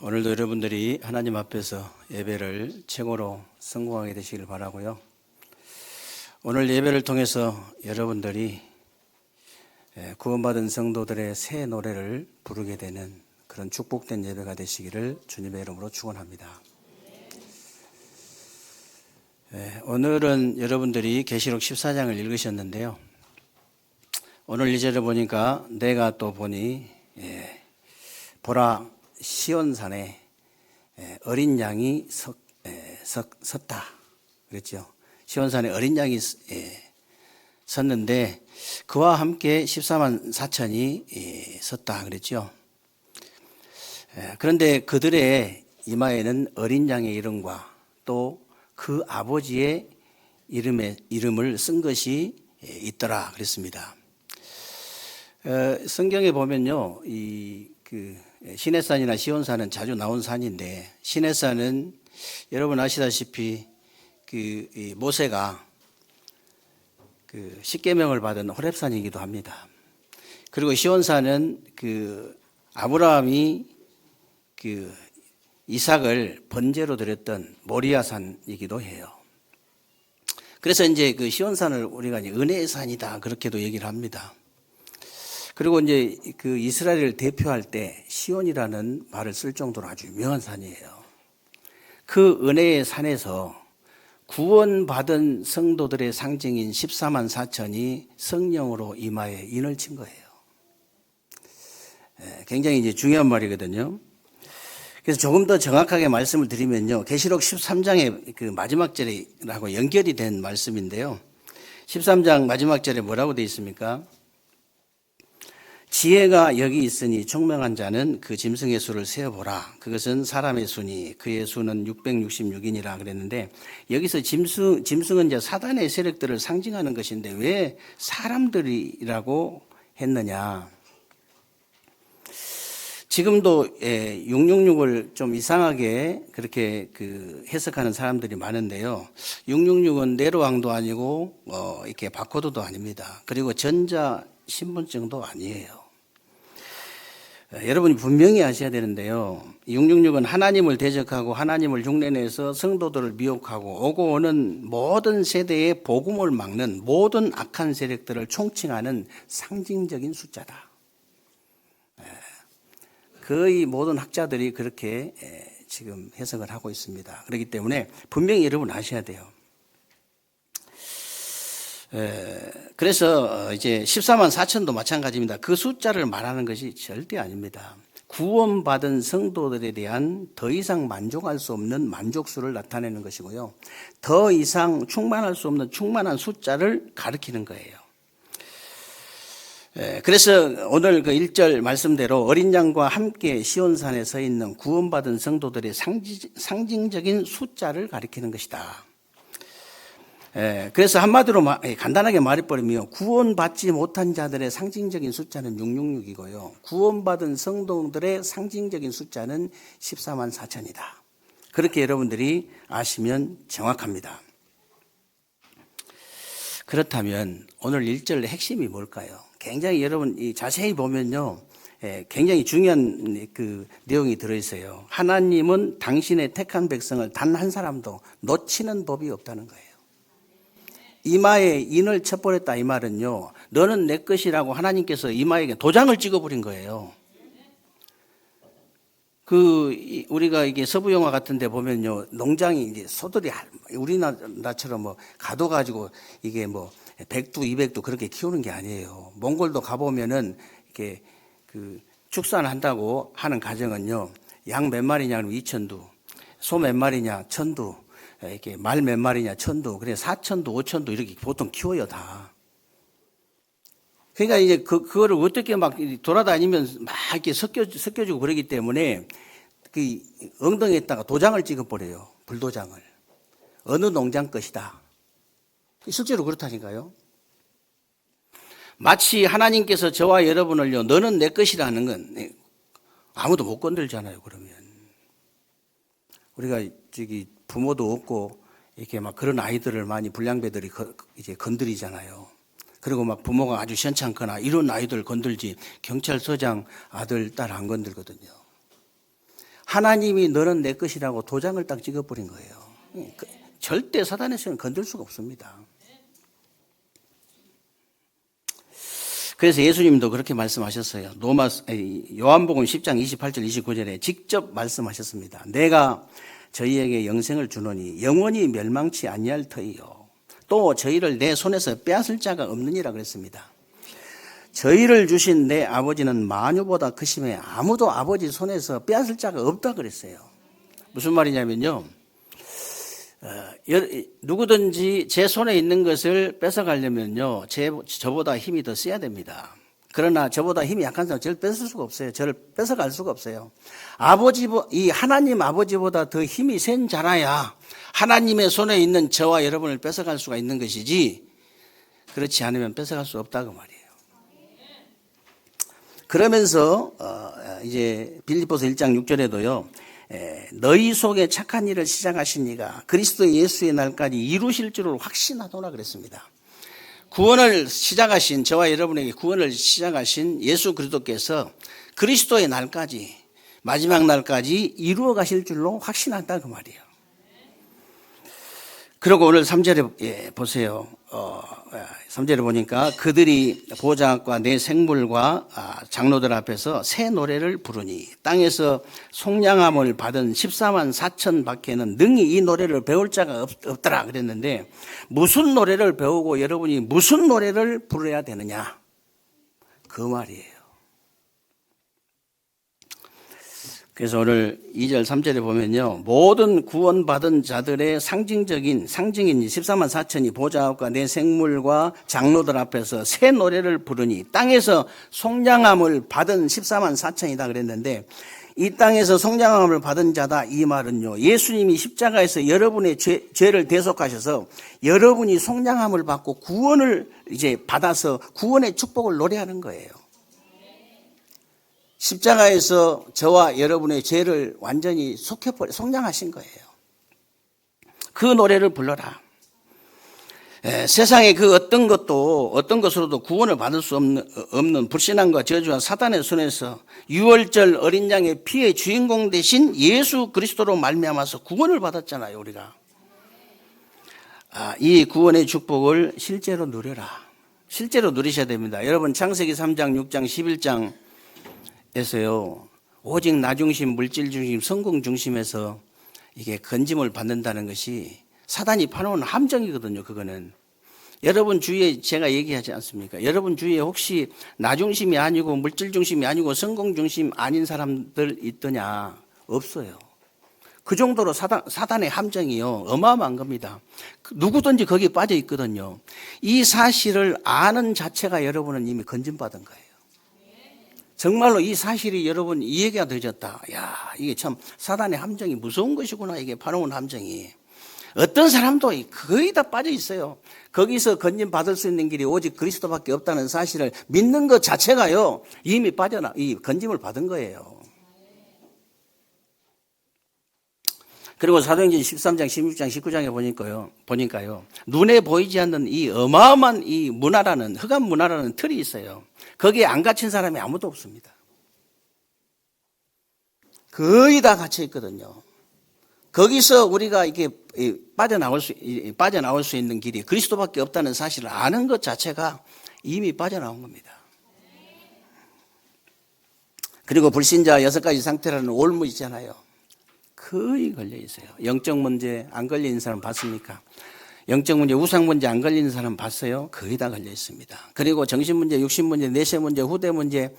오늘도 여러분들이 하나님 앞에서 예배를 최고로 성공하게 되시길 바라고요. 오늘 예배를 통해서 여러분들이 구원받은 성도들의 새 노래를 부르게 되는 그런 축복된 예배가 되시기를 주님의 이름으로 축원합니다. 오늘은 여러분들이 계시록 14장을 읽으셨는데요. 오늘 2절을 보니까 내가 또 보니 보라 시온산에 어린 양이 섰다 그랬죠. 시온산에 어린 양이 섰는데 그와 함께 14만 4천이 섰다 그랬죠. 그런데 그들의 이마에는 어린 양의 이름과 또 그 아버지의 이름을 쓴 것이 있더라 그랬습니다. 성경에 보면요, 시내산이나 시온산은 자주 나온 산인데, 시내산은 여러분 아시다시피 모세가 십계명을 받은 호렙산이기도 합니다. 그리고 시온산은 아브라함이 이삭을 번제로 드렸던 모리아산이기도 해요. 그래서 이제 시온산을 우리가 은혜의 산이다 그렇게도 얘기를 합니다. 그리고 이제 이스라엘을 대표할 때 시온이라는 말을 쓸 정도로 아주 유명한 산이에요. 그 은혜의 산에서 구원받은 성도들의 상징인 14만 4천이 성령으로 이마에 인을 친 거예요. 굉장히 이제 중요한 말이거든요. 그래서 조금 더 정확하게 말씀을 드리면요, 계시록 13장의 마지막 절이라고 연결이 된 말씀인데요. 13장 마지막 절에 뭐라고 되어 있습니까? 지혜가 여기 있으니 총명한 자는 그 짐승의 수를 세어보라. 그것은 사람의 수니 그의 수는 666이니라 그랬는데, 여기서 짐승은 이제 사단의 세력들을 상징하는 것인데 왜 사람들이라고 했느냐? 지금도 666을 좀 이상하게 그렇게 해석하는 사람들이 많은데요. 666은 네로왕도 아니고 이렇게 바코드도 아닙니다. 그리고 전자 신분증도 아니에요. 여러분이 분명히 아셔야 되는데요. 666은 하나님을 대적하고 하나님을 흉내내서 성도들을 미혹하고 오고 오는 모든 세대의 복음을 막는 모든 악한 세력들을 총칭하는 상징적인 숫자다. 거의 모든 학자들이 그렇게 지금 해석을 하고 있습니다. 그렇기 때문에 분명히 여러분 아셔야 돼요. 그래서 이제 14만 4천도 마찬가지입니다. 그 숫자를 말하는 것이 절대 아닙니다. 구원받은 성도들에 대한 더 이상 만족할 수 없는 만족수를 나타내는 것이고요. 더 이상 충만할 수 없는 충만한 숫자를 가리키는 거예요. 그래서 오늘 1절 말씀대로 어린 양과 함께 시온산에 서 있는 구원받은 성도들의 상징적인 숫자를 가리키는 것이다. 그래서 한마디로 간단하게 말해버리면 구원받지 못한 자들의 상징적인 숫자는 666이고요. 구원받은 성도들의 상징적인 숫자는 14만 4천이다. 그렇게 여러분들이 아시면 정확합니다. 그렇다면 오늘 1절 핵심이 뭘까요? 굉장히 여러분 자세히 보면요, 굉장히 중요한 내용이 들어있어요. 하나님은 당신의 택한 백성을 단 한 사람도 놓치는 법이 없다는 거예요. 이마에 인을 쳐버렸다 이 말은요, 너는 내 것이라고 하나님께서 이마에게 도장을 찍어버린 거예요. 우리가 이게 서부 영화 같은 데 보면요, 농장이 이제 소들이 우리나라처럼 가둬가지고 이게 100두, 200두 그렇게 키우는 게 아니에요. 몽골도 가보면은 이렇게 축산한다고 하는 가정은요, 양 몇 마리냐 그러면 2,000두, 소 몇 마리냐 1,000두, 이렇게 말 몇 마리냐 1,000두, 그래 4,000두, 5,000두 이렇게 보통 키워요 다. 그러니까 이제 그거를 어떻게 막 돌아다니면 막 이렇게 섞여주고 그러기 때문에 엉덩이에다가 도장을 찍어버려요. 불도장을. 어느 농장 것이다. 실제로 그렇다니까요. 마치 하나님께서 저와 여러분을요, 너는 내 것이라는 건 아무도 못 건들잖아요. 그러면 우리가 부모도 없고 이렇게 막 그런 아이들을 많이 불량배들이 이제 건드리잖아요. 그리고 막 부모가 아주 시원찮거나 이런 아이들 건들지 경찰서장 아들, 딸 안 건들거든요. 하나님이 너는 내 것이라고 도장을 딱 찍어버린 거예요. 절대 사단의 손을 건들 수가 없습니다. 그래서 예수님도 그렇게 말씀하셨어요. 요한복음 10장 28절 29절에 직접 말씀하셨습니다. 내가 저희에게 영생을 주노니 영원히 멸망치 아니할 터이요. 또 저희를 내 손에서 빼앗을 자가 없느니라 그랬습니다. 저희를 주신 내 아버지는 만유보다 크심에 아무도 아버지 손에서 빼앗을 자가 없다 그랬어요. 무슨 말이냐면요. 누구든지 제 손에 있는 것을 뺏어가려면요, 저보다 힘이 더 세야 됩니다. 그러나 저보다 힘이 약한 사람은 저를 뺏을 수가 없어요. 저를 뺏어갈 수가 없어요. 이 하나님 아버지보다 더 힘이 센 자라야 하나님의 손에 있는 저와 여러분을 뺏어갈 수가 있는 것이지, 그렇지 않으면 뺏어갈 수 없다고 말이에요. 그러면서 이제 빌립보서 1장 6절에도요. 너희 속에 착한 일을 시작하신 이가 그리스도 예수의 날까지 이루실 줄을 확신하노라 그랬습니다. 구원을 시작하신, 저와 여러분에게 구원을 시작하신 예수 그리스도께서 그리스도의 날까지, 마지막 날까지 이루어 가실 줄로 확신한다 그 말이에요. 그리고 오늘 3절에 보세요. 3절에 보니까 그들이 보좌과 내 생물과 장로들 앞에서 새 노래를 부르니 땅에서 속량함을 받은 14만 4천 밖에는 능히 이 노래를 배울 자가 없더라 그랬는데, 무슨 노래를 배우고 여러분이 무슨 노래를 부르어야 되느냐 그 말이에요. 그래서 오늘 2절 3절에 보면요, 모든 구원받은 자들의 상징인 14만 4천이 보좌 앞과 내 생물과 장로들 앞에서 새 노래를 부르니 땅에서 속량함을 받은 14만 4천이다 그랬는데, 이 땅에서 속량함을 받은 자다 이 말은요, 예수님이 십자가에서 여러분의 죄를 대속하셔서 여러분이 속량함을 받고 구원을 이제 받아서 구원의 축복을 노래하는 거예요. 십자가에서 저와 여러분의 죄를 완전히 속량하신 거예요. 그 노래를 불러라. 세상의 그 어떤 것으로도 구원을 받을 수 없는 불신앙과 저주와 사단의 손에서 유월절 어린 양의 피의 주인공 되신 예수 그리스도로 말미암아서 구원을 받았잖아요, 우리가. 이 구원의 축복을 실제로 누려라. 실제로 누리셔야 됩니다. 여러분, 창세기 3장, 6장, 11장 에서요, 오직 나 중심, 물질 중심, 성공 중심에서 이게 건짐을 받는다는 것이 사단이 파놓은 함정이거든요. 그거는 여러분 주위에 제가 얘기하지 않습니까? 여러분 주위에 혹시 나 중심이 아니고 물질 중심이 아니고 성공 중심 아닌 사람들 있더냐? 없어요. 그 정도로 사단의 함정이요, 어마어마한 겁니다. 누구든지 거기에 빠져 있거든요. 이 사실을 아는 자체가 여러분은 이미 건짐받은 거예요. 정말로 이 사실이 여러분 이해가 되졌다. 야, 이게 참 사단의 함정이 무서운 것이구나. 이게 파놓은 함정이. 어떤 사람도 거의 다 빠져 있어요. 거기서 건진 받을 수 있는 길이 오직 그리스도밖에 없다는 사실을 믿는 것 자체가요, 이미 이 건짐을 받은 거예요. 그리고 사도행전 13장, 16장, 19장에 보니까요, 눈에 보이지 않는 이 어마어마한 이 문화라는, 흑암 문화라는 틀이 있어요. 거기에 안 갇힌 사람이 아무도 없습니다. 거의 다 갇혀 있거든요. 거기서 우리가 이게 빠져나올 수 있는 길이 그리스도밖에 없다는 사실을 아는 것 자체가 이미 빠져나온 겁니다. 그리고 불신자 6가지 상태라는 올무 있잖아요. 거의 걸려 있어요. 영적 문제 안 걸려 있는 사람 봤습니까? 영적 문제, 우상 문제 안 걸리는 사람 봤어요? 거의 다 걸려 있습니다. 그리고 정신 문제, 육신 문제, 내세 문제, 후대 문제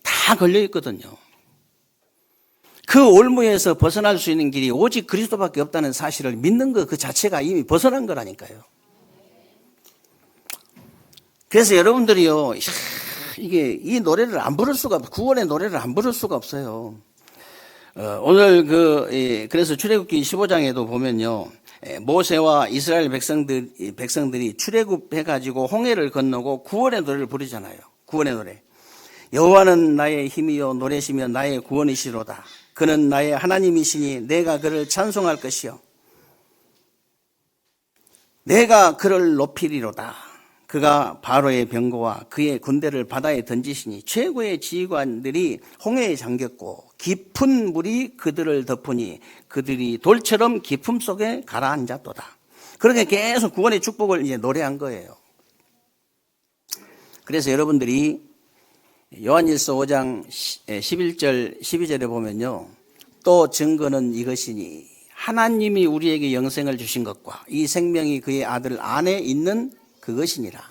다 걸려 있거든요. 그 올무에서 벗어날 수 있는 길이 오직 그리스도밖에 없다는 사실을 믿는 것 그 자체가 이미 벗어난 거라니까요. 그래서 여러분들이요, 이게 이 노래를 안 부를 수가 구원의 노래를 안 부를 수가 없어요. 오늘 그래서 출애굽기 15장에도 보면요, 모세와 이스라엘 백성들이 출애굽해가지고 홍해를 건너고 구원의 노래를 부르잖아요. 구원의 노래. 여호와는 나의 힘이요 노래시며 나의 구원이시로다. 그는 나의 하나님이시니 내가 그를 찬송할 것이요 내가 그를 높이리로다. 그가 바로의 병거와 그의 군대를 바다에 던지시니 최고의 지휘관들이 홍해에 잠겼고 깊은 물이 그들을 덮으니 그들이 돌처럼 깊음 속에 가라앉았도다. 그렇게 계속 구원의 축복을 이제 노래한 거예요. 그래서 여러분들이 요한일서 5장 11절 12절에 보면요, 또 증거는 이것이니 하나님이 우리에게 영생을 주신 것과 이 생명이 그의 아들 안에 있는 그것이니라.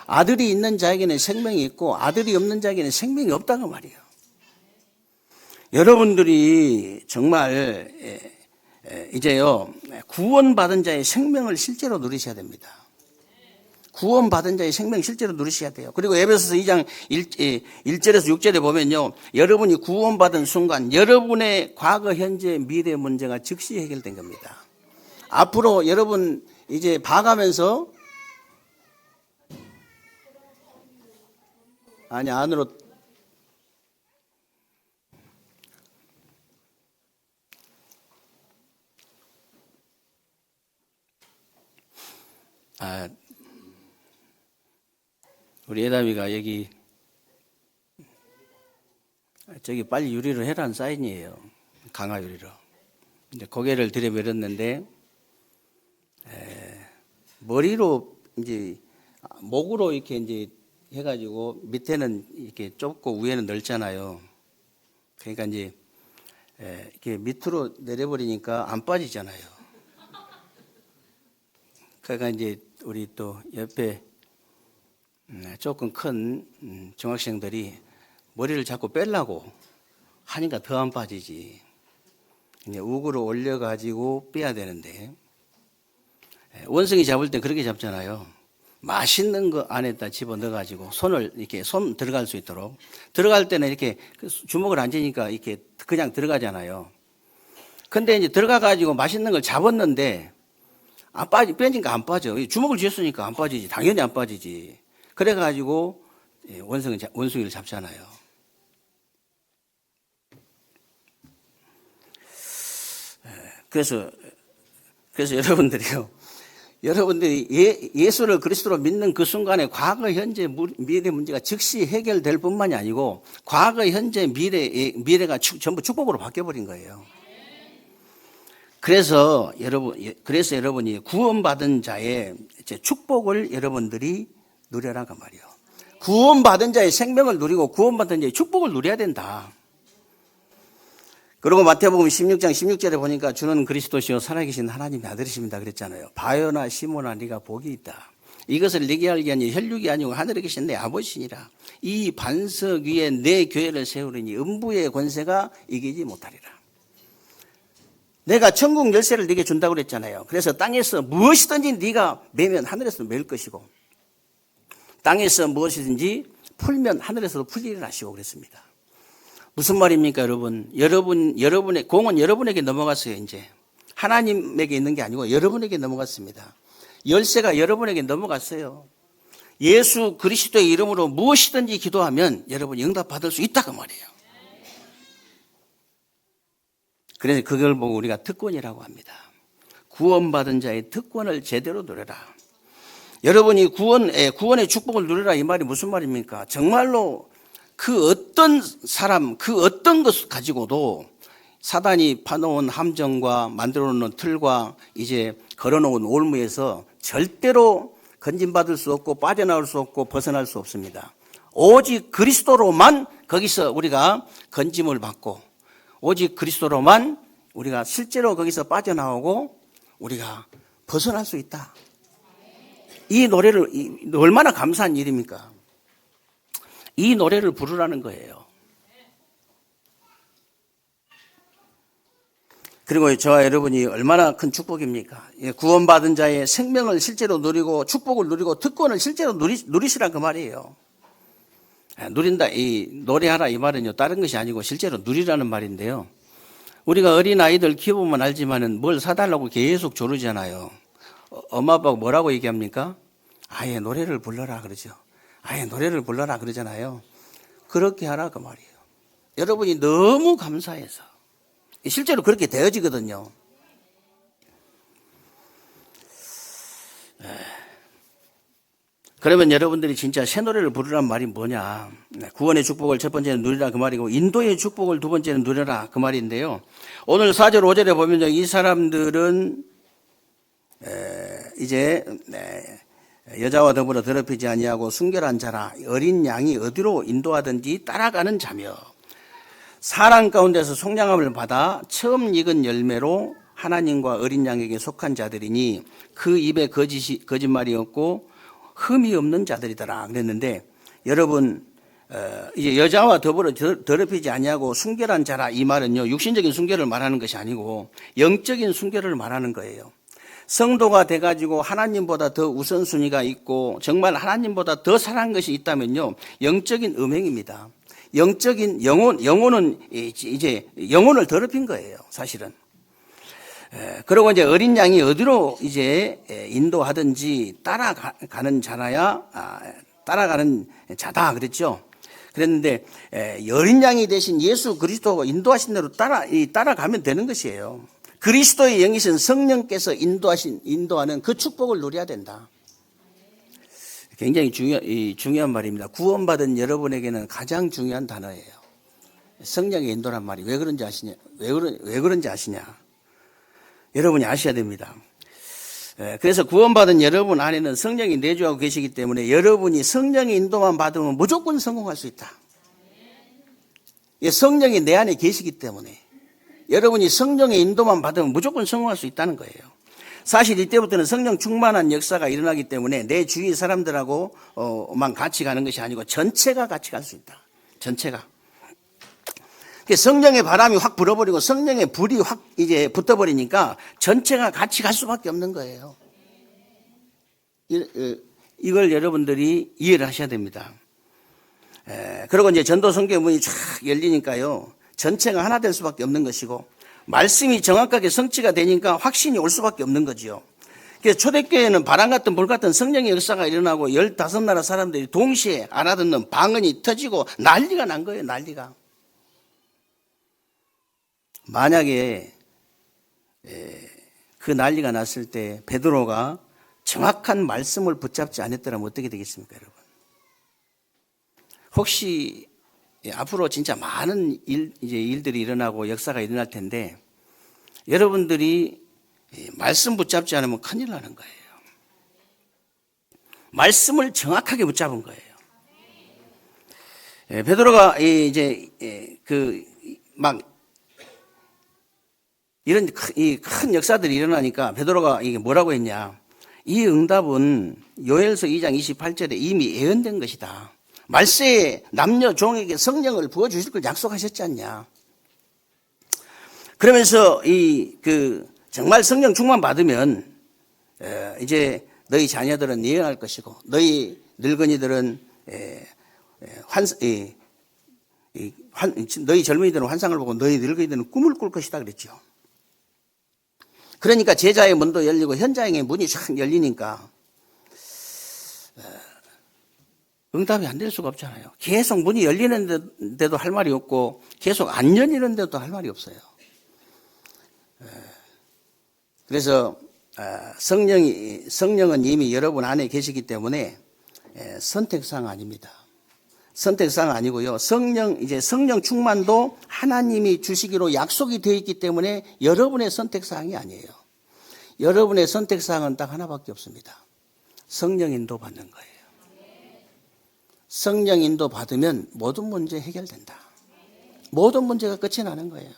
아들이 있는 자에게는 생명이 있고 아들이 없는 자에게는 생명이 없다고 말이에요. 여러분들이 정말 이제요, 구원받은 자의 생명을 실제로 누리셔야 됩니다. 구원받은 자의 생명 실제로 누리셔야 돼요. 그리고 에베소서 2장 1절에서 6절에 보면요, 여러분이 구원받은 순간 여러분의 과거, 현재, 미래 문제가 즉시 해결된 겁니다. 앞으로 여러분 이제 봐가면서 안으로 우리 애담이가 여기 저기 빨리 유리로 해라는 사인이에요. 강화 유리로. 이제 고개를 들여밀었는데 머리로 이제 목으로 이렇게 이제 해가지고 밑에는 이렇게 좁고 위에는 넓잖아요. 그러니까 이제 이렇게 밑으로 내려버리니까 안 빠지잖아요. 그러니까 이제 우리 또 옆에 조금 큰 중학생들이 머리를 자꾸 빼려고 하니까 더 안 빠지지. 이제 우그로 올려가지고 빼야 되는데, 원숭이 잡을 때 그렇게 잡잖아요. 맛있는 거 안에다 집어 넣어가지고 손을 이렇게 손 들어갈 수 있도록. 들어갈 때는 이렇게 주먹을 안 쥐니까 이렇게 그냥 들어가잖아요. 근데 이제 들어가가지고 맛있는 걸 잡았는데 빼니까 안 빠져. 주먹을 쥐었으니까 안 빠지지. 당연히 안 빠지지. 그래가지고 원숭이를 잡잖아요. 그래서 여러분들이 예수를 그리스도로 믿는 그 순간에 과거, 현재, 미래 문제가 즉시 해결될 뿐만이 아니고 과거, 현재, 미래가 전부 축복으로 바뀌어버린 거예요. 그래서 여러분이 구원받은 자의 축복을 여러분들이 누려라고 말이에요. 구원받은 자의 생명을 누리고 구원받은 자의 축복을 누려야 된다. 그리고 마태복음 16장 16절에 보니까 주는 그리스도시요 살아계신 하나님의 아들이십니다 그랬잖아요. 바요나 시몬아 네가 복이 있다. 이것을 네게 알게 하니 혈육이 아니고 하늘에 계신 내 아버지시니라. 이 반석 위에 내 교회를 세우리니 음부의 권세가 이기지 못하리라. 내가 천국 열쇠를 네게 준다고 그랬잖아요. 그래서 땅에서 무엇이든지 네가 매면 하늘에서 매일 것이고 땅에서 무엇이든지 풀면 하늘에서도 풀리리라 하시고 그랬습니다. 무슨 말입니까, 여러분? 여러분의 공은 여러분에게 넘어갔어요, 이제. 하나님에게 있는 게 아니고 여러분에게 넘어갔습니다. 열쇠가 여러분에게 넘어갔어요. 예수 그리스도의 이름으로 무엇이든지 기도하면 여러분이 응답받을 수 있다고 말이에요. 그래서 그걸 보고 우리가 특권이라고 합니다. 구원받은 자의 특권을 제대로 누려라. 여러분이 구원의 축복을 누려라 이 말이 무슨 말입니까? 정말로 그 어떤 사람, 그 어떤 것을 가지고도 사단이 파놓은 함정과 만들어 놓은 틀과 이제 걸어놓은 올무에서 절대로 건진받을 수 없고 빠져나올 수 없고 벗어날 수 없습니다. 오직 그리스도로만 거기서 우리가 건짐을 받고 오직 그리스도로만 우리가 실제로 거기서 빠져나오고 우리가 벗어날 수 있다. 이 노래를 얼마나 감사한 일입니까? 이 노래를 부르라는 거예요. 그리고 저와 여러분이 얼마나 큰 축복입니까? 구원받은 자의 생명을 실제로 누리고 축복을 누리고 특권을 실제로 누리시란 그 말이에요. 누린다, 이 노래하라 이 말은요 다른 것이 아니고 실제로 누리라는 말인데요. 우리가 어린 아이들 키워보면 알지만은 뭘 사달라고 계속 조르잖아요. 엄마 아빠가 뭐라고 얘기합니까? 아예 노래를 불러라 그러죠. 아예 노래를 불러라 그러잖아요. 그렇게 하라 그 말이에요. 여러분이 너무 감사해서 실제로 그렇게 되어지거든요. 그러면 여러분들이 진짜 새 노래를 부르란 말이 뭐냐? 구원의 축복을 첫 번째는 누리라 그 말이고 인도의 축복을 두 번째는 누려라 그 말인데요. 오늘 4절 5절에 보면 이 사람들은 이제 여자와 더불어 더럽히지 아니하고 순결한 자라 어린 양이 어디로 인도하든지 따라가는 자며 사랑 가운데서 속량함을 받아 처음 익은 열매로 하나님과 어린 양에게 속한 자들이니 그 입에 거짓말이 없고 흠이 없는 자들이더라 그랬는데 여러분 이제 여자와 더불어 더럽히지 아니하고 순결한 자라 이 말은요 육신적인 순결을 말하는 것이 아니고 영적인 순결을 말하는 거예요. 성도가 돼가지고 하나님보다 더 우선순위가 있고 정말 하나님보다 더 사랑한 것이 있다면요 영적인 음행입니다. 영적인 영혼은 이제 영혼을 더럽힌 거예요 사실은. 그리고 이제 어린 양이 어디로 이제 인도하든지 따라가는 자라야 따라가는 자다 그랬죠. 그랬는데 어린 양이 대신 예수 그리스도가 인도하신 대로 따라가면 되는 것이에요. 그리스도의 영이신 성령께서 인도하는 그 축복을 누려야 된다. 굉장히 중요한 말입니다. 구원받은 여러분에게는 가장 중요한 단어예요. 성령의 인도란 말이 왜 그런지 아시냐? 왜 그런지 아시냐? 여러분이 아셔야 됩니다. 그래서 구원받은 여러분 안에는 성령이 내주하고 계시기 때문에 여러분이 성령의 인도만 받으면 무조건 성공할 수 있다. 성령이 내 안에 계시기 때문에 여러분이 성령의 인도만 받으면 무조건 성공할 수 있다는 거예요. 사실 이때부터는 성령 충만한 역사가 일어나기 때문에 내 주위 사람들하고만 같이 가는 것이 아니고 전체가 같이 갈 수 있다. 전체가. 성령의 바람이 확 불어버리고 성령의 불이 확 이제 붙어버리니까 전체가 같이 갈 수밖에 없는 거예요. 이걸 여러분들이 이해를 하셔야 됩니다. 그리고 이제 전도 선교의 문이 쫙 열리니까요. 전체가 하나 될 수밖에 없는 것이고 말씀이 정확하게 성취가 되니까 확신이 올 수밖에 없는 거죠. 그래서 초대교회는 바람 같은 불 같은 성령의 역사가 일어나고 15나라 사람들이 동시에 알아듣는 방언이 터지고 난리가 난 거예요. 난리가. 만약에 그 난리가 났을 때 베드로가 정확한 말씀을 붙잡지 않았더라면 어떻게 되겠습니까, 여러분? 혹시 앞으로 진짜 많은 일들이 일어나고 역사가 일어날 텐데 여러분들이 말씀 붙잡지 않으면 큰일 나는 거예요. 말씀을 정확하게 붙잡은 거예요. 베드로가 이제 이런 큰 역사들이 일어나니까 베드로가 이게 뭐라고 했냐? 이 응답은 요엘서 2장 28절에 이미 예언된 것이다. 말세에 남녀 종에게 성령을 부어주실 걸 약속하셨지 않냐? 그러면서 정말 성령 충만 받으면 이제 너희 자녀들은 예언할 것이고 너희 늙은이들은 너희 젊은이들은 환상을 보고 너희 늙은이들은 꿈을 꿀 것이다 그랬죠. 그러니까 제자의 문도 열리고 현장의 문이 쫙 열리니까 응답이 안 될 수가 없잖아요. 계속 문이 열리는데도 할 말이 없고 계속 안 열리는데도 할 말이 없어요. 그래서 성령은 이미 여러분 안에 계시기 때문에 선택사항 아닙니다. 선택사항 아니고요. 성령 충만도 하나님이 주시기로 약속이 되어 있기 때문에 여러분의 선택사항이 아니에요. 여러분의 선택사항은 딱 하나밖에 없습니다. 성령 인도 받는 거예요. 성령 인도 받으면 모든 문제 해결된다. 모든 문제가 끝이 나는 거예요.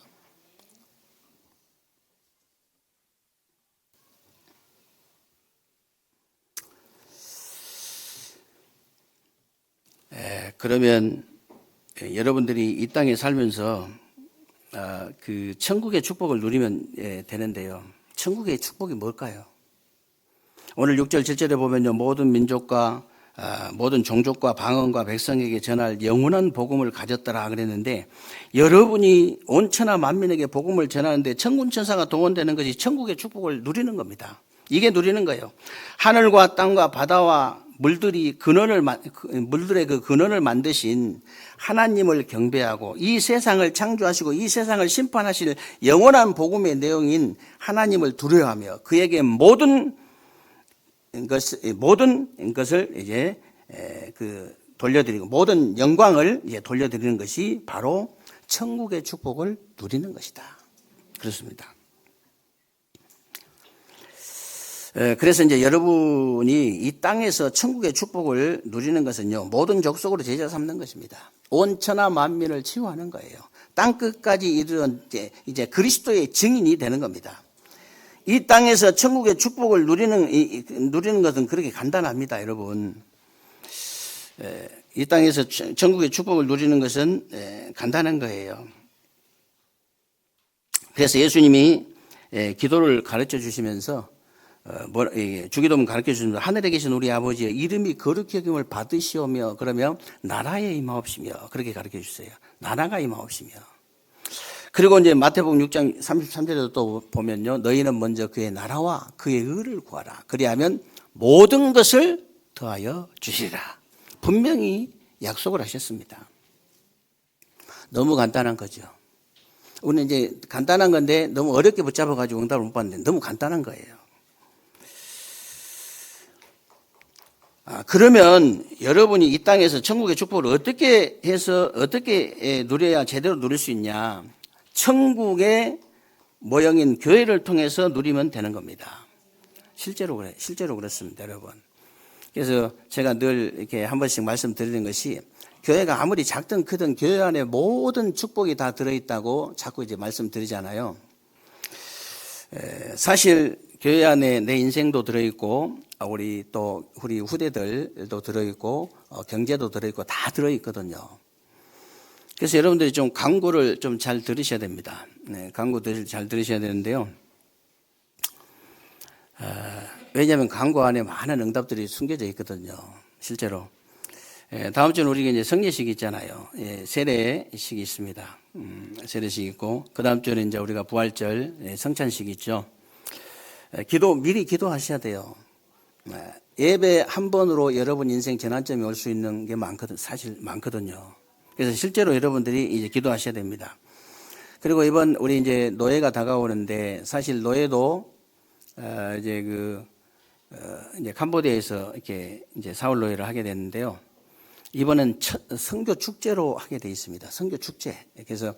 그러면 여러분들이 이 땅에 살면서 그 천국의 축복을 누리면 되는데요. 천국의 축복이 뭘까요? 오늘 6절 7절에 보면요. 모든 민족과 모든 종족과 방언과 백성에게 전할 영원한 복음을 가졌더라 그랬는데 여러분이 온 천하 만민에게 복음을 전하는데 천군천사가 동원되는 것이 천국의 축복을 누리는 겁니다. 이게 누리는 거예요. 하늘과 땅과 바다와 물들의 그 근원을 만드신 하나님을 경배하고 이 세상을 창조하시고 이 세상을 심판하실 영원한 복음의 내용인 하나님을 두려워하며 그에게 모든 모든 것을 이제 돌려드리고 모든 영광을 이제 돌려드리는 것이 바로 천국의 축복을 누리는 것이다. 그렇습니다. 그래서 이제 여러분이 이 땅에서 천국의 축복을 누리는 것은요, 모든 족속으로 제자 삼는 것입니다. 온 천하 만민을 치유하는 거예요. 땅 끝까지 이르는 이제 그리스도의 증인이 되는 겁니다. 이 땅에서 천국의 축복을 누리는 것은 그렇게 간단합니다, 여러분. 이 땅에서 천국의 축복을 누리는 것은 간단한 거예요. 그래서 예수님이 기도를 가르쳐 주시면서 주기도문 가르쳐 주시면서 하늘에 계신 우리 아버지의 이름이 거룩히 여김을 받으시오며 그러면 나라에 임하옵시며 그렇게 가르쳐 주세요. 나라가 임하옵시며. 그리고 이제 마태복음 6장 33절에도 또 보면요. 너희는 먼저 그의 나라와 그의 의를 구하라. 그리하면 모든 것을 더하여 주시리라. 분명히 약속을 하셨습니다. 너무 간단한 거죠. 우리는 이제 간단한 건데 너무 어렵게 붙잡아가지고 응답을 못 받는데 너무 간단한 거예요. 그러면 여러분이 이 땅에서 천국의 축복을 어떻게 해서 어떻게 누려야 제대로 누릴 수 있냐? 천국의 모형인 교회를 통해서 누리면 되는 겁니다. 실제로 그렇습니다, 여러분. 그래서 제가 늘 이렇게 한 번씩 말씀드리는 것이 교회가 아무리 작든 크든 교회 안에 모든 축복이 다 들어있다고 자꾸 이제 말씀드리잖아요. 사실 교회 안에 내 인생도 들어있고 우리 후대들도 들어있고 경제도 들어있고 다 들어있거든요. 그래서 여러분들이 좀 광고를 좀 잘 들으셔야 됩니다. 광고들 잘 들으셔야 되는데요. 왜냐하면 광고 안에 많은 응답들이 숨겨져 있거든요. 실제로. 다음 주는 우리가 이제 성례식이 있잖아요. 세례식이 있습니다. 세례식이 있고, 그 다음 주는 이제 우리가 부활절, 성찬식이 있죠. 미리 기도하셔야 돼요. 예배 한 번으로 여러분 인생 전환점이 올 수 있는 게 사실 많거든요. 그래서 실제로 여러분들이 이제 기도하셔야 됩니다. 그리고 이번 우리 이제 노예가 다가오는데 사실 노예도 이제 캄보디아에서 이렇게 이제 사흘 노예를 하게 됐는데요. 이번엔 선교 축제로 하게 돼 있습니다. 선교 축제. 그래서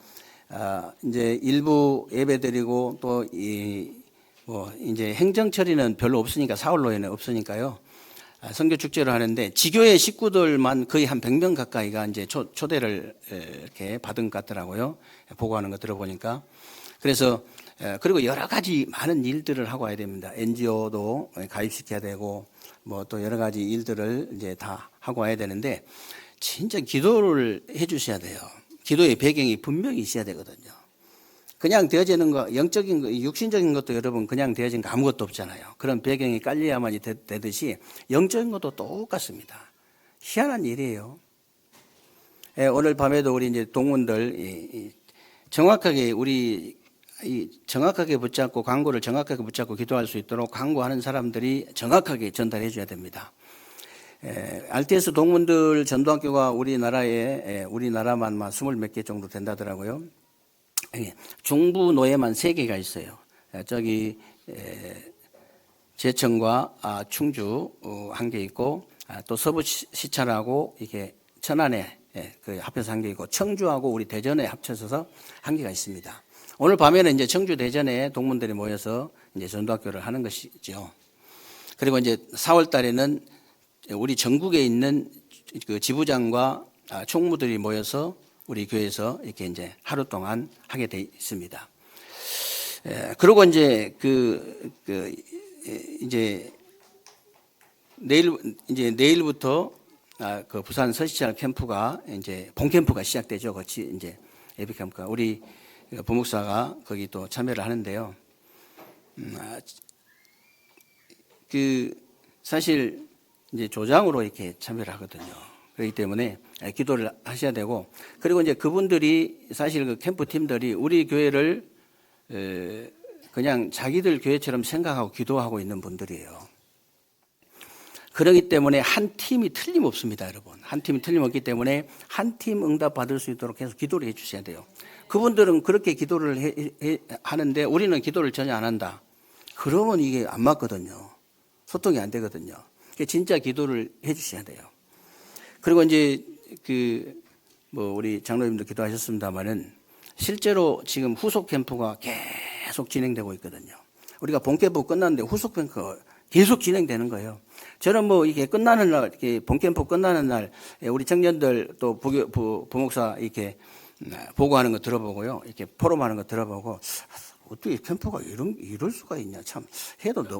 이제 일부 예배드리고 또 이제 행정 처리는 별로 없으니까 사흘 노예는 없으니까요. 선교 축제를 하는데 지교회 식구들만 거의 한 100명 가까이가 이제 초대를 이렇게 받은 것 같더라고요. 보고하는 거 들어보니까. 그래서 그리고 여러 가지 많은 일들을 하고 와야 됩니다. NGO도 가입시켜야 되고 뭐 또 여러 가지 일들을 이제 다 하고 와야 되는데 진짜 기도를 해 주셔야 돼요. 기도의 배경이 분명히 있어야 되거든요. 그냥 되어지는 거, 영적인 거, 육신적인 것도 여러분 그냥 되어진 거 아무것도 없잖아요. 그런 배경이 깔려야만이 되듯이 영적인 것도 똑같습니다. 희한한 일이에요. 오늘 밤에도 우리 이제 동문들 정확하게 정확하게 붙잡고 광고를 정확하게 붙잡고 기도할 수 있도록 광고하는 사람들이 정확하게 전달해 줘야 됩니다. RTS 동문들 전도학교가 우리나라만 20몇 개 정도 된다더라고요. 중부 노예만 3개가 있어요. 저기 제천과 충주 1개 있고 또 서부 시찰하고 이게 천안에 그 합해서 1개 있고 청주하고 우리 대전에 합쳐서 1개가 있습니다. 오늘 밤에는 이제 청주 대전에 동문들이 모여서 이제 전도학교를 하는 것이죠. 그리고 이제 4월 달에는 우리 전국에 있는 그 지부장과 총무들이 모여서 우리 교회에서 이렇게 이제 하루 동안 하게 돼 있습니다. 그리고 이제 이제 내일부터 그 부산 서시찰 캠프가 이제 본 캠프가 시작되죠. 같이 이제 예배 캠프가 우리 부목사가 거기 또 참여를 하는데요. 사실 이제 조장으로 이렇게 참여를 하거든요. 그렇기 때문에 기도를 하셔야 되고, 그리고 이제 그분들이 사실 그 캠프 팀들이 우리 교회를 그냥 자기들 교회처럼 생각하고 기도하고 있는 분들이에요. 그렇기 때문에 한 팀이 틀림없습니다, 여러분. 한 팀이 틀림없기 때문에 한 팀 응답 받을 수 있도록 계속 기도를 해 주셔야 돼요. 그분들은 그렇게 기도를 하는데 우리는 기도를 전혀 안 한다. 그러면 이게 안 맞거든요. 소통이 안 되거든요. 진짜 기도를 해 주셔야 돼요. 그리고 이제 우리 장로님도 기도하셨습니다만은 실제로 지금 후속 캠프가 계속 진행되고 있거든요. 우리가 본 캠프 끝났는데 후속 캠프가 계속 진행되는 거예요. 저는 이게 끝나는 날, 이렇게 본 캠프 끝나는 날, 우리 청년들 또 부목사 이렇게 보고하는 거 들어보고요. 이렇게 포럼하는 거 들어보고, 어떻게 캠프가 이럴 수가 있냐. 참,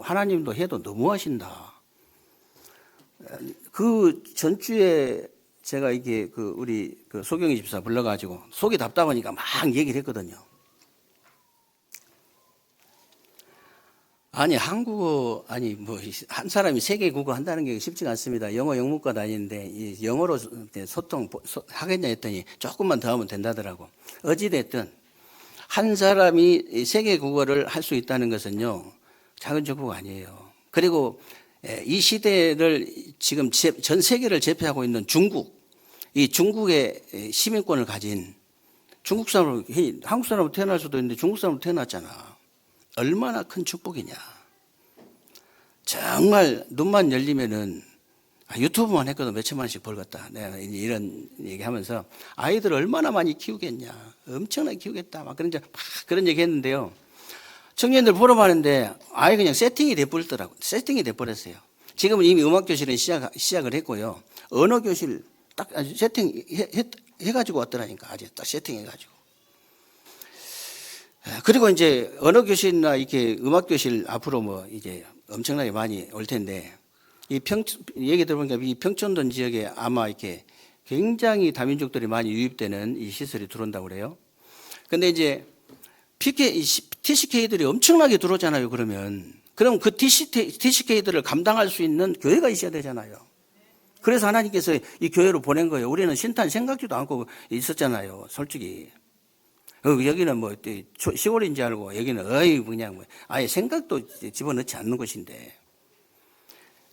하나님도 해도 너무하신다. 그 전주에 제가 이게 우리 소경이 집사 불러가지고 속이 답답하니까 막 얘기를 했거든요. 아니, 한국어, 한 사람이 세계 국어 한다는 게 쉽지가 않습니다. 영어 영문과 다니는데, 영어로 하겠냐 했더니 조금만 더 하면 된다더라고. 어찌됐든, 한 사람이 세계 국어를 할 수 있다는 것은요, 작은 정보가 아니에요. 그리고 이 시대를 지금 전 세계를 제패하고 있는 이 중국의 시민권을 가진 중국 사람으로, 한국 사람으로 태어날 수도 있는데 중국 사람으로 태어났잖아. 얼마나 큰 축복이냐. 정말 눈만 열리면은 유튜브만 했거든 몇천만씩 벌겠다. 내가 이런 얘기하면서 아이들 얼마나 많이 키우겠냐. 엄청나게 키우겠다. 막 그런 얘기 했는데요. 청년들 보러 가는데 아예 그냥 세팅이 돼버리더라고요. 세팅이 돼버렸어요. 지금은 이미 음악교실은 시작을 했고요. 언어교실 딱 아주 해가지고 왔더라니까. 아주 딱 세팅해가지고. 그리고 이제 언어교실이나 이렇게 음악교실 앞으로 이제 엄청나게 많이 올 텐데, 얘기 들어보니까 이 평촌도 지역에 아마 이렇게 굉장히 다민족들이 많이 유입되는 이 시설이 들어온다고 그래요. 근데 이제 TCK들이 엄청나게 들어오잖아요, 그러면. 그럼 그 TCK들을 감당할 수 있는 교회가 있어야 되잖아요. 그래서 하나님께서 이 교회로 보낸 거예요. 우리는 신탄 생각지도 않고 있었잖아요, 솔직히. 여기는 시골인지 알고, 여기는 그냥 아예 생각도 집어넣지 않는 것인데.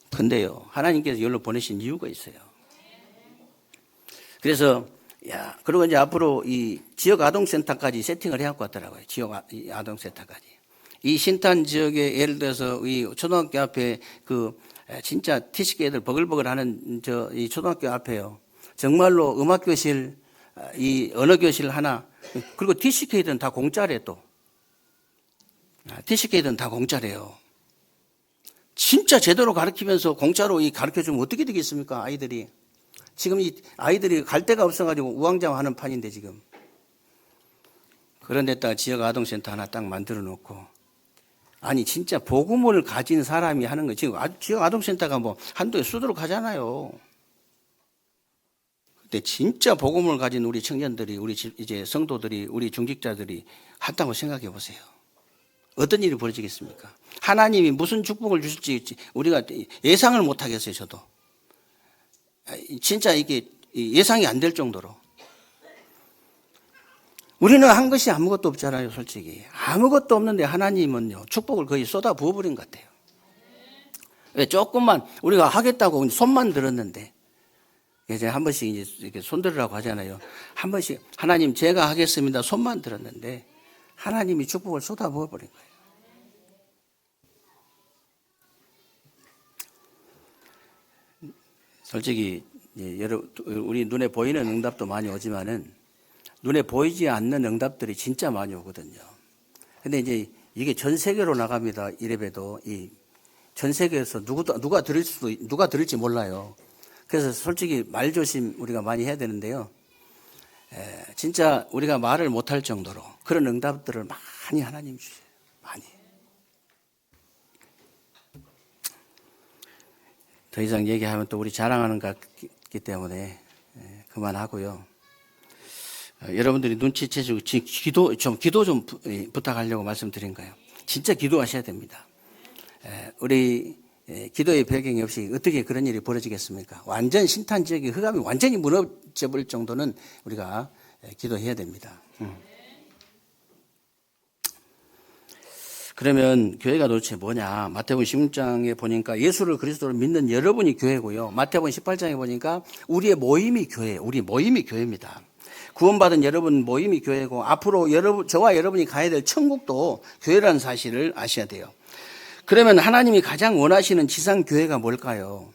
근데요, 하나님께서 여기로 보내신 이유가 있어요. 그래서, 그리고 이제 앞으로 이 지역 아동센터까지 세팅을 해갖고 왔더라고요. 지역 아동센터까지. 이 신탄 지역에 예를 들어서 이 초등학교 앞에 진짜 TCK들 버글버글 하는 이 초등학교 앞에요. 정말로 음악교실, 이 언어교실 하나, 그리고 TCK들은 다 공짜래 또. TCK들은 다 공짜래요. 진짜 제대로 가르치면서 공짜로 가르쳐주면 어떻게 되겠습니까, 아이들이. 지금 이 아이들이 갈 데가 없어가지고 우왕좌왕하는 판인데 지금. 그런 데다가 지역 아동센터 하나 딱 만들어 놓고. 아니 진짜 복음을 가진 사람이 하는 거. 지금 지역 아동센터가 한도에 수두룩 하잖아요. 근데 진짜 복음을 가진 우리 청년들이, 우리 이제 성도들이, 우리 중직자들이 한다고 생각해 보세요. 어떤 일이 벌어지겠습니까? 하나님이 무슨 축복을 주실지 우리가 예상을 못 하겠어요, 저도. 진짜 이게 예상이 안 될 정도로. 우리는 한 것이 아무것도 없잖아요, 솔직히. 아무것도 없는데 하나님은요, 축복을 거의 쏟아 부어버린 것 같아요. 왜 조금만 우리가 하겠다고 손만 들었는데, 이제 한 번씩 이제 이렇게 손 들으라고 하잖아요. 한 번씩 하나님 제가 하겠습니다. 손만 들었는데 하나님이 축복을 쏟아 부어버린 거예요. 솔직히 우리 눈에 보이는 응답도 많이 오지만은 눈에 보이지 않는 응답들이 진짜 많이 오거든요. 근데 이제 이게 전 세계로 나갑니다. 이래봬도 전 세계에서 누가 들을지 몰라요. 그래서 솔직히 말조심 우리가 많이 해야 되는데요. 진짜 우리가 말을 못할 정도로 그런 응답들을 많이 하나님 주세요. 많이. 더 이상 얘기하면 또 우리 자랑하는 것 같기 때문에 그만하고요. 여러분들이 눈치채시고 기도 좀 부탁하려고 말씀드린 거예요. 진짜 기도하셔야 됩니다. 우리 기도의 배경이 없이 어떻게 그런 일이 벌어지겠습니까? 완전 신탄 지역의 흑암이 완전히 무너져버릴 정도는 우리가 기도해야 됩니다. 그러면 교회가 도대체 뭐냐? 마태복음 16장에 보니까 예수를 그리스도로 믿는 여러분이 교회고요. 마태복음 18장에 보니까 우리의 모임이 교회예요. 우리 모임이 교회입니다. 구원받은 여러분 모임이 교회고 앞으로 저와 여러분이 가야 될 천국도 교회라는 사실을 아셔야 돼요. 그러면 하나님이 가장 원하시는 지상 교회가 뭘까요?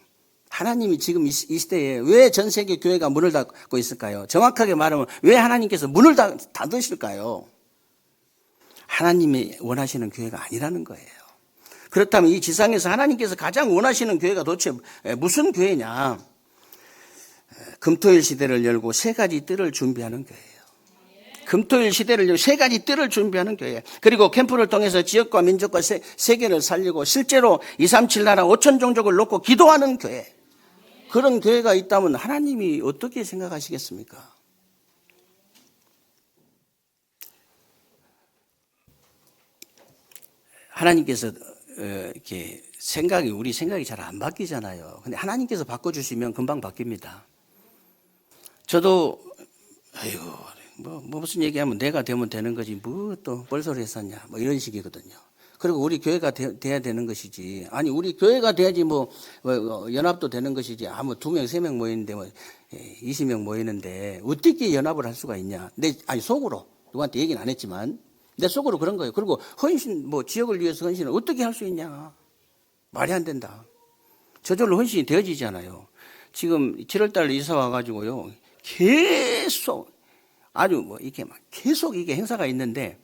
하나님이 지금 이 시대에 왜 전 세계 교회가 문을 닫고 있을까요? 정확하게 말하면 왜 하나님께서 문을 닫으실까요? 하나님이 원하시는 교회가 아니라는 거예요. 그렇다면 이 지상에서 하나님께서 가장 원하시는 교회가 도대체 무슨 교회냐? 금토일 시대를 열고 세 가지 뜰을 준비하는 교회예요. 금토일 시대를 열고 세 가지 뜰을 준비하는 교회. 그리고 캠프를 통해서 지역과 민족과 세계를 살리고 실제로 237 나라 5천 종족을 놓고 기도하는 교회. 그런 교회가 있다면 하나님이 어떻게 생각하시겠습니까? 하나님께서 이렇게 우리 생각이 잘 안 바뀌잖아요. 근데 하나님께서 바꿔주시면 금방 바뀝니다. 저도 무슨 얘기하면 내가 되면 되는 거지 뭐 또 뻘소리 했었냐 뭐 이런 식이거든요. 그리고 우리 교회가 돼야 되는 것이지. 아니 우리 교회가 돼야지 뭐 연합도 되는 것이지. 아무 2명 3명 모이는데 뭐 20명 모이는데 어떻게 연합을 할 수가 있냐. 아니 속으로 누구한테 얘기는 안 했지만 내 속으로 그런 거예요. 그리고 헌신 뭐 지역을 위해서 헌신을 어떻게 할 수 있냐. 말이 안 된다. 저절로 헌신이 되어지잖아요. 지금 7월 달에 이사 와가지고요. 계속 아주 뭐 이렇게 막 계속 이게 행사가 있는데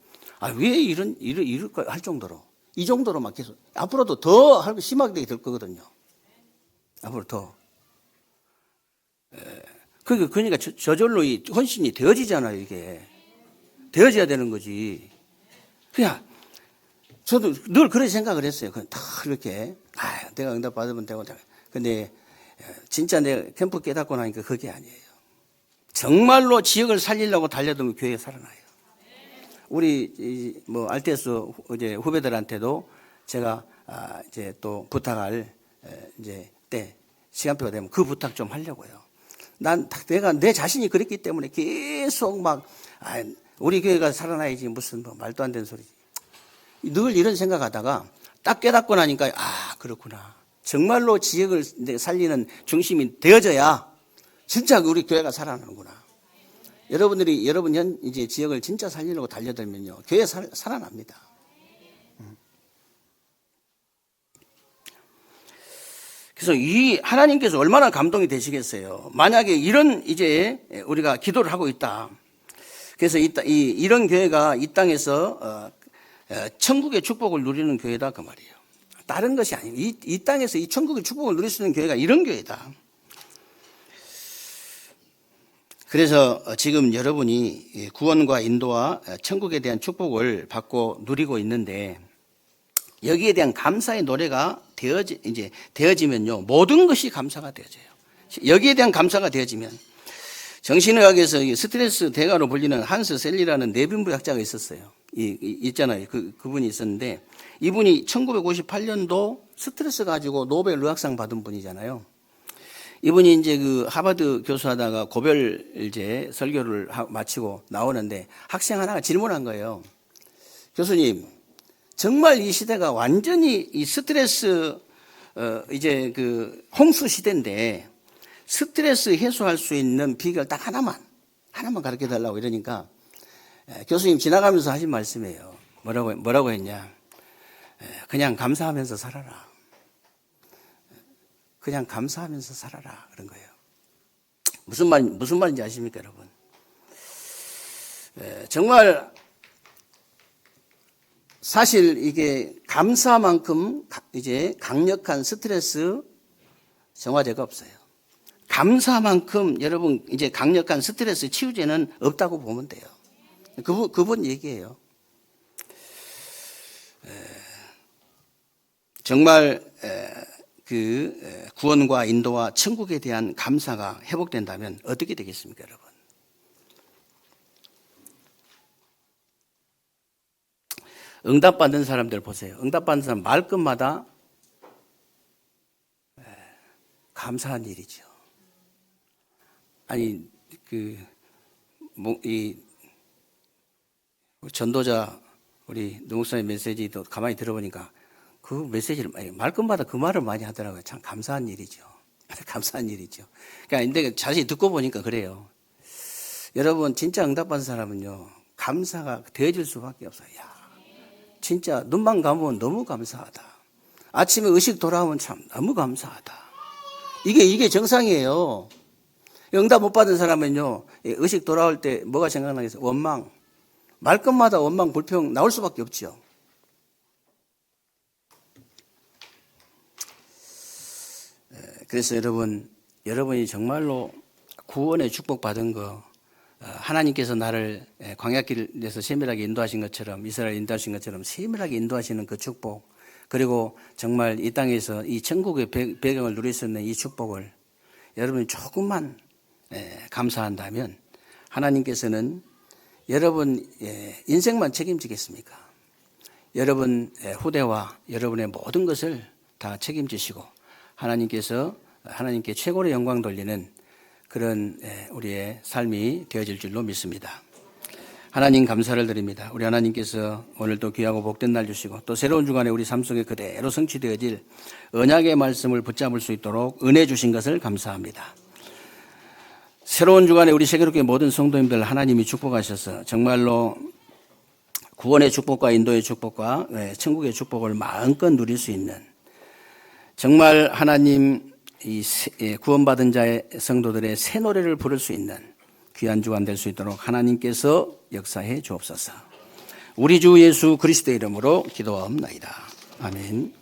왜 이럴까 할 정도로 이 정도로 막 계속 앞으로도 더 심하게 될 거거든요. 앞으로 더. 그러니까 저절로 이 헌신이 되어지잖아요. 이게 되어져야 되는 거지. 그냥 저도 늘 그런 생각을 했어요. 그냥 다 이렇게 내가 응답 받으면 되고. 근데 진짜 내가 캠프 깨닫고 나니까 그게 아니에요. 정말로 지역을 살리려고 달려들면 교회가 살아나요. 우리 뭐 RTS 이제 후배들한테도 제가 이제 또 부탁할 이제 때 시간표가 되면 그 부탁 좀 하려고요. 내가 내 자신이 그랬기 때문에 계속 막 우리 교회가 살아나야지 무슨 뭐 말도 안 되는 소리지. 늘 이런 생각하다가 딱 깨닫고 나니까 그렇구나. 정말로 지역을 살리는 중심이 되어져야 진짜 우리 교회가 살아나는구나. 여러분 이제 지역을 진짜 살리려고 달려들면요, 교회 살아납니다. 그래서 이 하나님께서 얼마나 감동이 되시겠어요. 만약에 이런 이제 우리가 기도를 하고 있다. 그래서 이런 교회가 이 땅에서 천국의 축복을 누리는 교회다 그 말이에요. 다른 것이 아니에요. 이 땅에서 이 천국의 축복을 누릴 수 있는 교회가 이런 교회다. 그래서 지금 여러분이 구원과 인도와 천국에 대한 축복을 받고 누리고 있는데 여기에 대한 감사의 노래가 되어지면요, 모든 것이 감사가 되어져요. 여기에 대한 감사가 되어지면 정신의학에서 스트레스 대가로 불리는 한스 셀리라는 내분부학자가 있었어요. 있잖아요. 그분이 있었는데 이분이 1958년도 스트레스 가지고 노벨 의학상 받은 분이잖아요. 이분이 이제 그 하버드 교수하다가 고별 이제 설교를 마치고 나오는데 학생 하나가 질문한 거예요. 교수님, 정말 이 시대가 완전히 이 스트레스 이제 그 홍수 시대인데 스트레스 해소할 수 있는 비결 딱 하나만 가르쳐 달라고 이러니까 교수님 지나가면서 하신 말씀이에요. 뭐라고 했냐? 그냥 감사하면서 살아라. 그냥 감사하면서 살아라. 그런 거예요. 무슨 말인지 아십니까, 여러분? 정말 사실 이게 감사만큼 이제 강력한 스트레스 정화제가 없어요. 감사만큼 여러분 이제 강력한 스트레스 치유제는 없다고 보면 돼요. 그분 얘기예요. 정말 그 구원과 인도와 천국에 대한 감사가 회복된다면 어떻게 되겠습니까, 여러분? 응답받는 사람들 보세요. 응답받는 사람 말끝마다 감사한 일이죠. 아니 이 전도자 우리 노목사님 메시지도 가만히 들어보니까 그 메시지를 말끝마다 그 말을 많이 하더라고요. 참 감사한 일이죠. 감사한 일이죠. 그러니까 근데 자세히 듣고 보니까 그래요. 여러분 진짜 응답받은 사람은요, 감사가 되어질 수밖에 없어요. 야, 진짜 눈만 감으면 너무 감사하다. 아침에 의식 돌아오면 참 너무 감사하다. 이게 정상이에요. 응답 못 받은 사람은요, 의식 돌아올 때 뭐가 생각나겠어요? 원망. 말끝마다 원망, 불평 나올 수밖에 없죠. 그래서 여러분이 정말로 구원의 축복 받은 거, 하나님께서 나를 광야길에서 세밀하게 인도하신 것처럼, 이스라엘 인도하신 것처럼 세밀하게 인도하시는 그 축복, 그리고 정말 이 땅에서 이 천국의 배경을 누릴 수 있는 이 축복을 여러분이 조금만 감사한다면 하나님께서는 여러분 인생만 책임지겠습니까? 여러분 후대와 여러분의 모든 것을 다 책임지시고 하나님께 최고의 영광 돌리는 그런 우리의 삶이 되어질 줄로 믿습니다. 하나님 감사를 드립니다. 우리 하나님께서 오늘도 귀하고 복된 날 주시고 또 새로운 주간에 우리 삶 속에 그대로 성취되어질 언약의 말씀을 붙잡을 수 있도록 은혜 주신 것을 감사합니다. 새로운 주간에 우리 세계롭게 모든 성도님들 하나님이 축복하셔서 정말로 구원의 축복과 인도의 축복과 천국의 축복을 마음껏 누릴 수 있는 정말 하나님 구원받은 자의 성도들의 새 노래를 부를 수 있는 귀한 주간 될 수 있도록 하나님께서 역사해 주옵소서. 우리 주 예수 그리스도의 이름으로 기도하옵나이다. 아멘.